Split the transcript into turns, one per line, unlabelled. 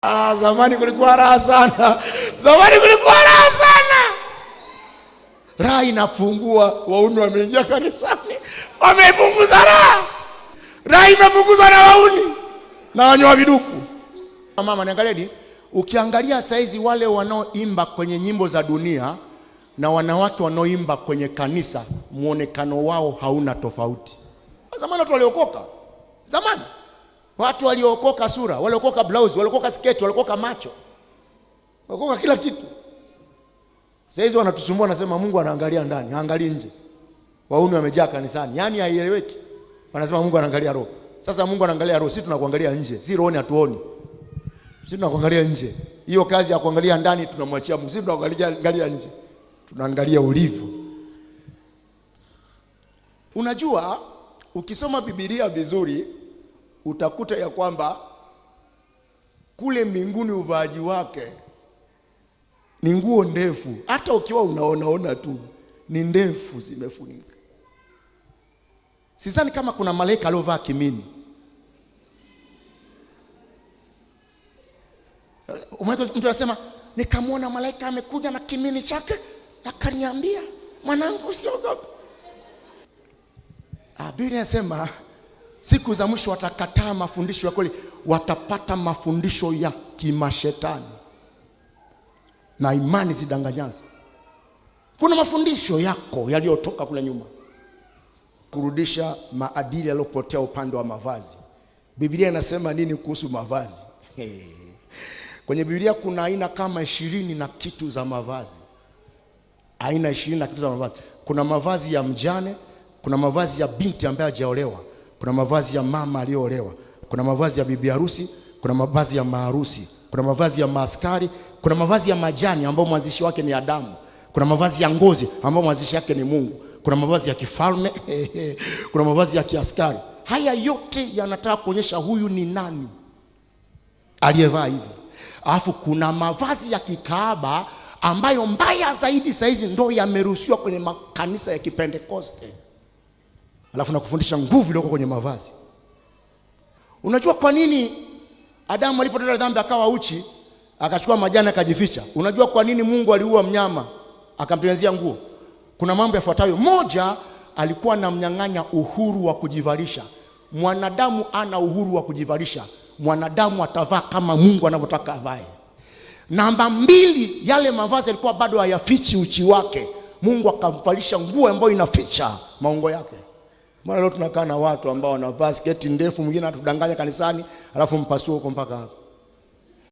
Zamani kulikuwa raha sana. Zamani kulikuwa raha sana. Raha inapungua, wauni wameingia kanisani, wamepunguza raha. Raha imepunguzwa na wauni na wanywa viduku. Mama niangalieni, ukiangalia saizi wale wanaoimba kwenye nyimbo za dunia na wanawake wanaoimba kwenye kanisa, muonekano wao hauna tofauti. Zamani watu waliokoka, zamani watu waliokoka sura, waliokoka blouse, waliokoka sketi, waliokoka macho, waliokoka kila kitu. Saizi wanatusumbua, nasema Mungu anaangalia ndani, haangalii nje. Wauni wamejaa kanisani, yani haieleweki. Wanasema Mungu anaangalia roho. Sasa Mungu anaangalia roho, sisi tunakuangalia nje. Si roho hatuoni. Sisi tunakuangalia nje. Hiyo kazi ya kuangalia ndani tunamwachia Mungu. Sisi tunaangalia nje. Tunaangalia ulivyo. Unajua, ukisoma Biblia vizuri utakuta ya kwamba kule mbinguni uvaaji wake ni nguo ndefu. Hata ukiwa unaona tu ni ndefu, zimefunika. Sidhani kama kuna malaika aliovaa kimini. Mtu anasema nikamwona malaika amekuja na kimini chake akaniambia, mwanangu usiogope. Biblia inasema siku za mwisho watakataa mafundisho ya kweli, watapata mafundisho ya kimashetani na imani zidanganyazo. Kuna mafundisho yako yaliyotoka kule nyuma, kurudisha maadili yaliyopotea upande wa mavazi. Biblia inasema nini kuhusu mavazi? Kwenye Biblia kuna aina kama 20 na kitu za mavazi. Aina 20 na kitu za mavazi. Kuna mavazi ya mjane, kuna mavazi ya binti ambaye hajaolewa, kuna mavazi ya mama aliyoolewa, kuna mavazi ya bibi harusi, kuna mavazi ya maharusi, kuna mavazi ya maaskari, kuna mavazi ya majani ambao mwanzishi wake ni Adamu, kuna mavazi ya ngozi ambao mwanzishi wake ni Mungu, kuna mavazi ya kifalme, kuna mavazi ya kiaskari. Haya yote yanataka kuonyesha huyu ni nani aliyevaa hivi. Alafu kuna mavazi ya kikaaba ambayo mbaya zaidi saizi ndo yameruhusiwa kwenye makanisa ya Kipentekoste. Alafu nakufundisha nguvu iliyoko kwenye mavazi. Unajua kwa nini Adamu alipotenda dhambi akawa uchi, akachukua majani akajificha? Unajua kwa nini Mungu aliua mnyama akamtengenezea nguo? Kuna mambo yafuatayo. Moja, alikuwa anamnyang'anya uhuru wa kujivalisha. Mwanadamu ana uhuru wa kujivalisha. Mwanadamu atavaa kama Mungu anavyotaka avae. Namba 2, yale mavazi yalikuwa bado hayafichi uchi wake. Mungu akamvalisha nguo ambayo inaficha maungo yake. Maana leo tunakaa na watu ambao wanavaa sketi ndefu, mwingine atudanganya kanisani, alafu mpasuo huko mpaka hapa.